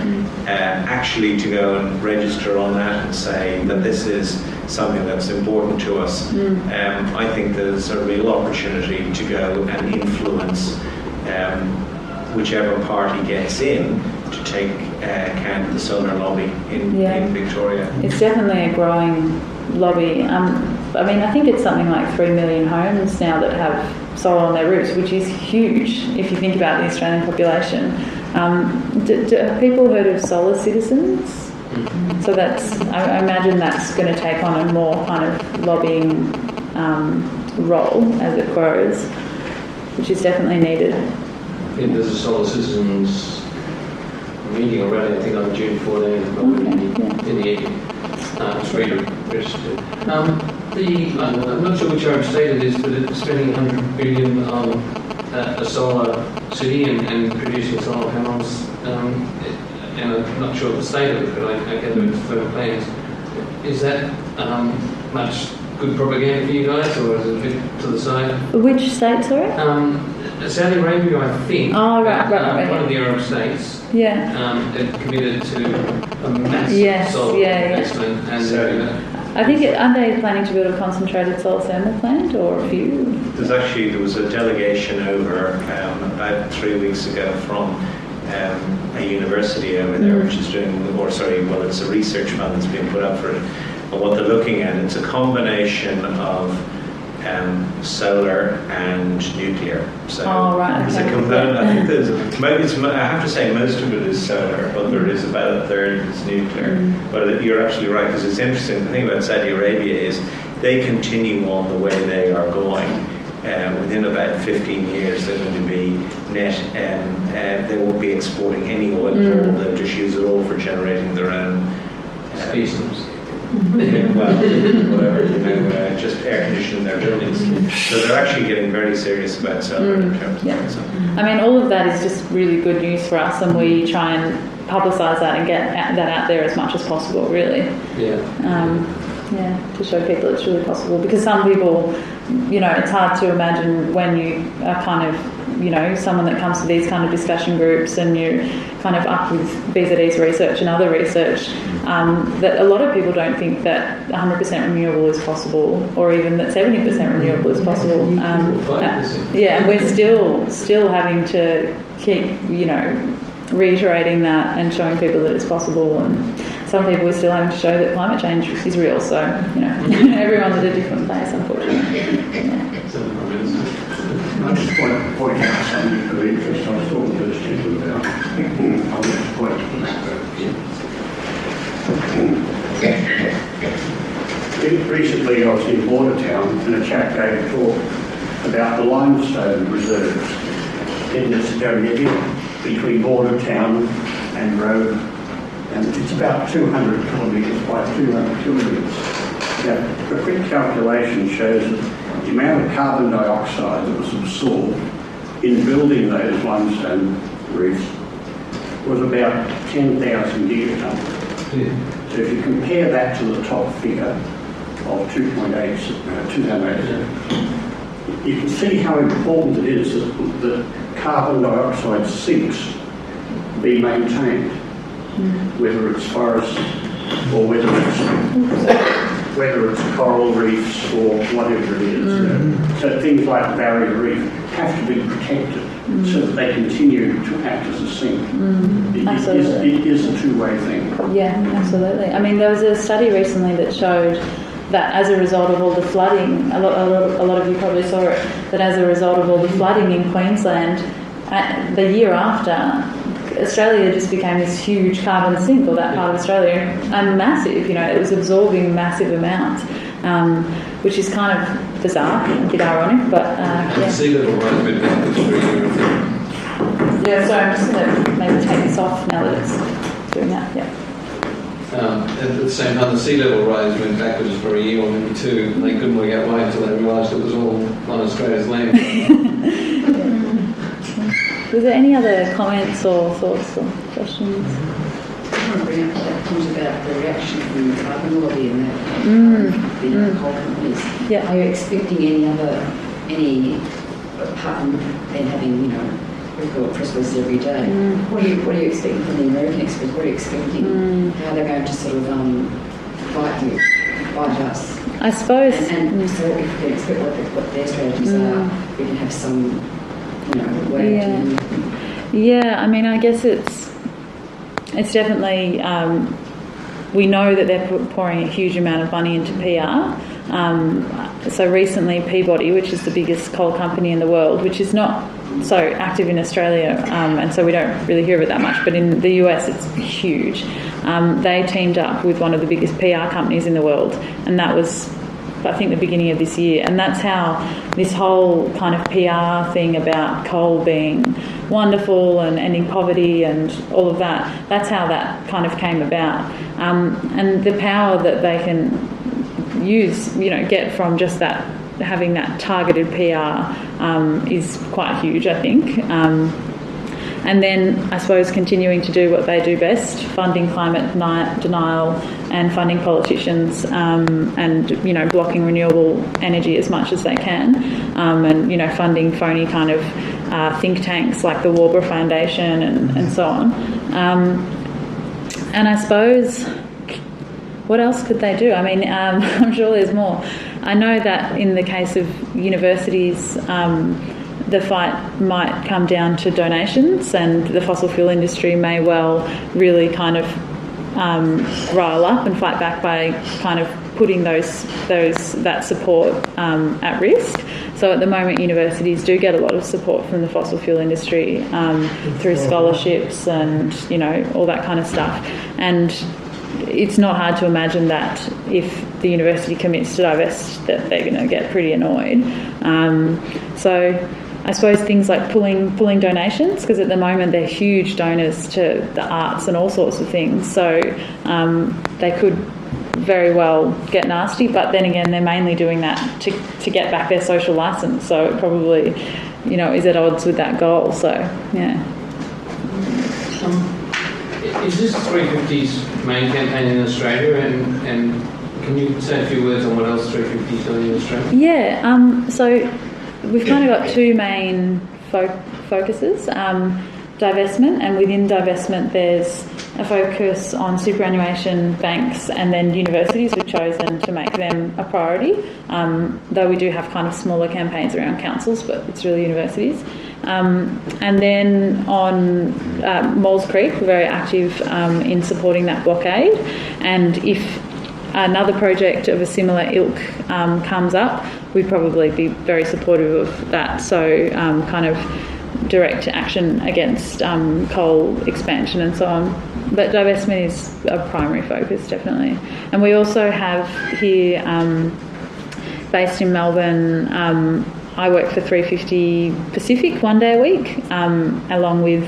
actually to go and register on that and say that this is something that's important to us. I think there's a real opportunity to go and influence whichever party gets in to take account of the solar lobby in Victoria. It's definitely a growing lobby. I think it's something like 3 million homes now that have solar on their roofs, which is huge if you think about the Australian population. Have people heard of solar citizens? So I imagine that's going to take on a more kind of lobbying role as it grows, which is definitely needed. Yeah, there's a Solar Citizens meeting already, I think on June 14th, in the evening. It's registered. I'm not sure which home state it is, but it's spending 100 billion on a solar city and producing solar panels. And I'm not sure of the state of it, but I gather it's further plans. Is that much good propaganda for you guys, or is it a bit to the side? Which state, sorry? Saudi Arabia, I think. Oh, right. One of the Arab states. Yeah. Had committed to a massive solar investment. And I think, aren't they planning to build a concentrated solar thermal plant, or a few? There was a delegation over about 3 weeks ago from a university over there, which is it's a research fund that's been put up for it. And what they're looking at, it's a combination of solar and nuclear. So right, it's a component. I think I have to say most of it is solar, but there is about a third that's nuclear. But you're absolutely right, because it's interesting. The thing about Saudi Arabia is they continue on the way they are going. Within about 15 years, they're going to be net. They won't be exporting any oil at all. They'll just use it all for generating their own systems. Whatever, just air conditioning their buildings. So they're actually getting very serious about solar in terms of that. All of that is just really good news for us, and we try and publicise that and get that out there as much as possible, really. To show people it's really possible, because some people, it's hard to imagine when you are kind of, someone that comes to these kind of discussion groups and you're kind of up with BZE's research and other research, that a lot of people don't think that 100% renewable is possible, or even that 70% renewable is possible. And we're still having to keep, reiterating that and showing people that it's possible, and some people are still having to show that climate change is real. So, everyone's at a different place, unfortunately. I just point out something of interest. I was talking to the student about. I want to point to the matter. Recently I was in Bordertown and a chap gave a talk about the limestone reserves in this area here between Bordertown and Road, and it's about 200 kilometres by 200 kilometres. Now, a quick calculation shows that the amount of carbon dioxide that was absorbed in building those limestone reefs was about 10,000 gigatons. So if you compare that to the top figure of 2.8, you can see how important it is that carbon dioxide sinks be maintained, whether it's forests or whether it's coral reefs or whatever it is. So things like barrier reef have to be protected so that they continue to act as a sink. It is a two-way thing. Yeah, absolutely. I mean, there was a study recently that showed that as a result of all the flooding, a lot of you probably saw it, that as a result of all the flooding in Queensland, the year after, Australia just became this huge carbon sink, or that part of Australia, and massive, it was absorbing massive amounts, which is kind of bizarre, a bit ironic, but yeah. Sea level rise went backwards for a year. Yeah, so I'm just going to maybe take this off now that it's doing that, yeah. At the same time, the sea level rise went backwards for a year or maybe two, and they couldn't work out why until they realised it was all on Australia's land. Was there any other comments or thoughts or questions? I want to bring up that point about the reaction from the carbon lobby and that the coal companies. Yeah. Are you expecting any apart from them having, we've got press releases every day, what are you expecting from the American experts? What are you expecting? How they're going to sort of fight us? I suppose. And so if we can expect what their strategies are, we can have some way to... Yeah, I mean, I guess it's definitely, we know that they're pouring a huge amount of money into PR. So recently Peabody, which is the biggest coal company in the world, which is not so active in Australia, and so we don't really hear of it that much, but in the US it's huge. They teamed up with one of the biggest PR companies in the world, and that was, I think, the beginning of this year. And that's how this whole kind of PR thing about coal being wonderful and ending poverty and all of that, that's how that kind of came about. And the power that they can use, get from just that, having that targeted PR is quite huge, I think. And then, I suppose, continuing to do what they do best, funding climate denial and funding politicians, and, blocking renewable energy as much as they can, and, funding phony kind of think tanks like the Waubra Foundation and so on. And I suppose, what else could they do? I mean, I'm sure there's more. I know that in the case of universities, the fight might come down to donations, and the fossil fuel industry may well really kind of rile up and fight back by kind of putting that support at risk. So at the moment, universities do get a lot of support from the fossil fuel industry through scholarships and all that kind of stuff. And it's not hard to imagine that if the university commits to divest, that they're going to get pretty annoyed. So I suppose things like pulling donations, because at the moment they're huge donors to the arts and all sorts of things. So they could very well get nasty, but then again, they're mainly doing that to get back their social license. So it probably, is at odds with that goal. So, yeah. Is this 350's main campaign in Australia, and can you say a few words on what else 350's doing in Australia? Yeah, so we've kind of got two main focuses, divestment, and within divestment there's a focus on superannuation, banks, and then universities. We've chosen to make them a priority, though we do have kind of smaller campaigns around councils, but it's really universities. And then on Maules Creek, we're very active in supporting that blockade, and if another project of a similar ilk comes up, we'd probably be very supportive of that. So kind of direct action against coal expansion and so on. but divestment is a primary focus, definitely. And we also have here, based in Melbourne, I work for 350 Pacific 1 day a week, along with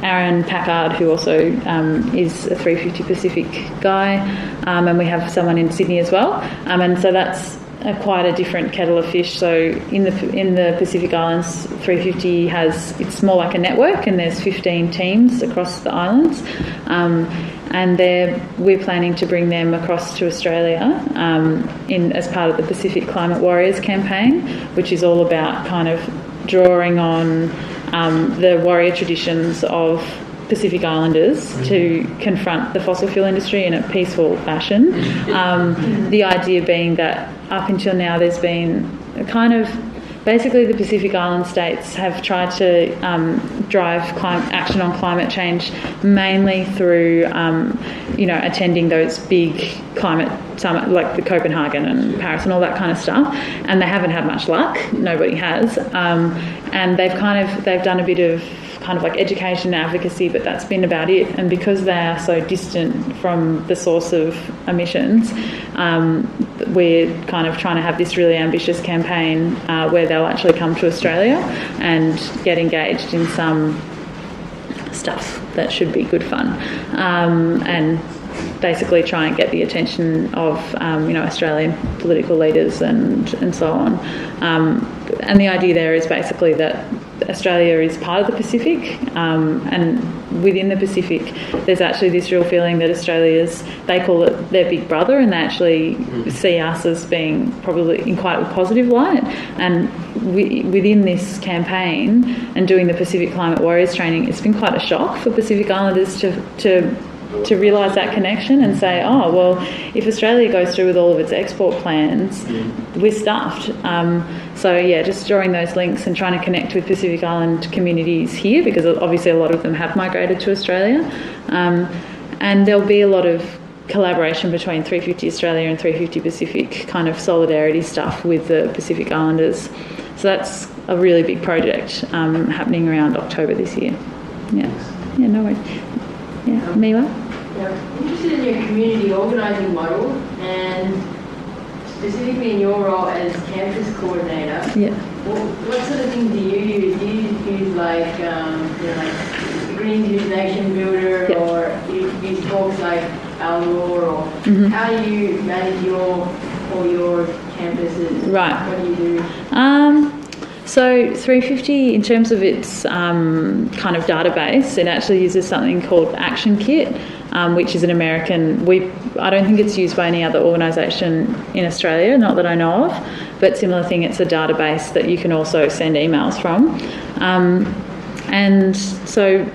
Aaron Packard, who also is a 350 Pacific guy, and we have someone in Sydney as well. And so that's quite a different kettle of fish. So in the Pacific Islands, 350 it's more like a network, and there's 15 teams across the islands, and we're planning to bring them across to Australia as part of the Pacific Climate Warriors campaign, which is all about kind of drawing on the warrior traditions of Pacific Islanders to confront the fossil fuel industry in a peaceful fashion. The idea being that up until now there's been a kind of, basically the Pacific Island states have tried to drive action on climate change mainly through, attending those big climate summit like the Copenhagen and Paris and all that kind of stuff, and they haven't had much luck. Nobody has, and they've done a bit of kind of like education and advocacy, but that's been about it. And because they are so distant from the source of emissions, we're kind of trying to have this really ambitious campaign where they'll actually come to Australia and get engaged in some stuff that should be good fun, and basically try and get the attention of Australian political leaders and so on. And the idea there is basically that Australia is part of the Pacific, and within the Pacific there's actually this real feeling that they call it their big brother, and they actually see us as being probably in quite a positive light. And within this campaign and doing the Pacific Climate Warriors training, it's been quite a shock for Pacific Islanders to realise that connection and say, oh, well, if Australia goes through with all of its export plans, we're stuffed. So, just drawing those links and trying to connect with Pacific Island communities here, because obviously a lot of them have migrated to Australia. And there'll be a lot of collaboration between 350 Australia and 350 Pacific, kind of solidarity stuff with the Pacific Islanders. So that's a really big project happening around October this year. Yeah, no worries. Yeah, Miwa? I'm interested in your community organising model, and specifically in your role as campus coordinator. Yeah. What sort of things do you use? Do you use like Green Nation Builder, or you use talks like Al Gore, or how do you manage all your campuses? Right. What do you do? So 350, in terms of its kind of database, it actually uses something called Action Kit, which is an American. I don't think it's used by any other organisation in Australia, not that I know of, but similar thing. It's a database that you can also send emails from, and so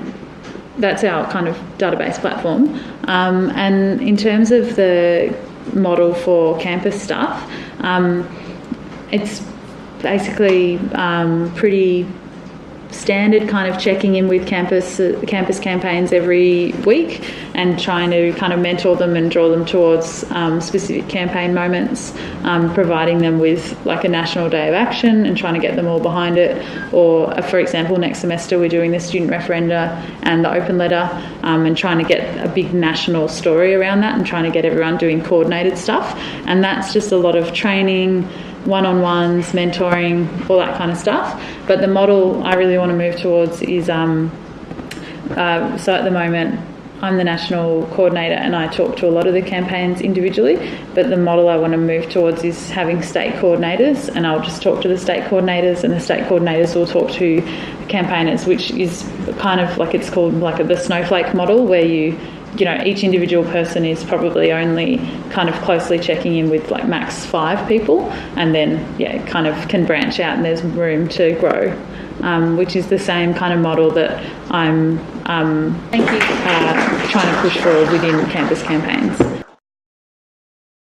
that's our kind of database platform. And in terms of the model for campus stuff, it's basically pretty standard, kind of checking in with campus campaigns every week and trying to kind of mentor them and draw them towards specific campaign moments, providing them with like a national day of action and trying to get them all behind it. Or for example, next semester we're doing the student referenda and the open letter, and trying to get a big national story around that and trying to get everyone doing coordinated stuff. And that's just a lot of training, one-on-ones, mentoring, all that kind of stuff. But the model I really want to move towards is, so at the moment I'm the national coordinator and I talk to a lot of the campaigns individually, but the model I want to move towards is having state coordinators, and I'll just talk to the state coordinators and the state coordinators will talk to the campaigners, which is kind of like, it's called like the snowflake model, where each individual person is probably only kind of closely checking in with like max 5 people, and then kind of can branch out and there's room to grow, which is the same kind of model that I'm trying to push for within campus campaigns.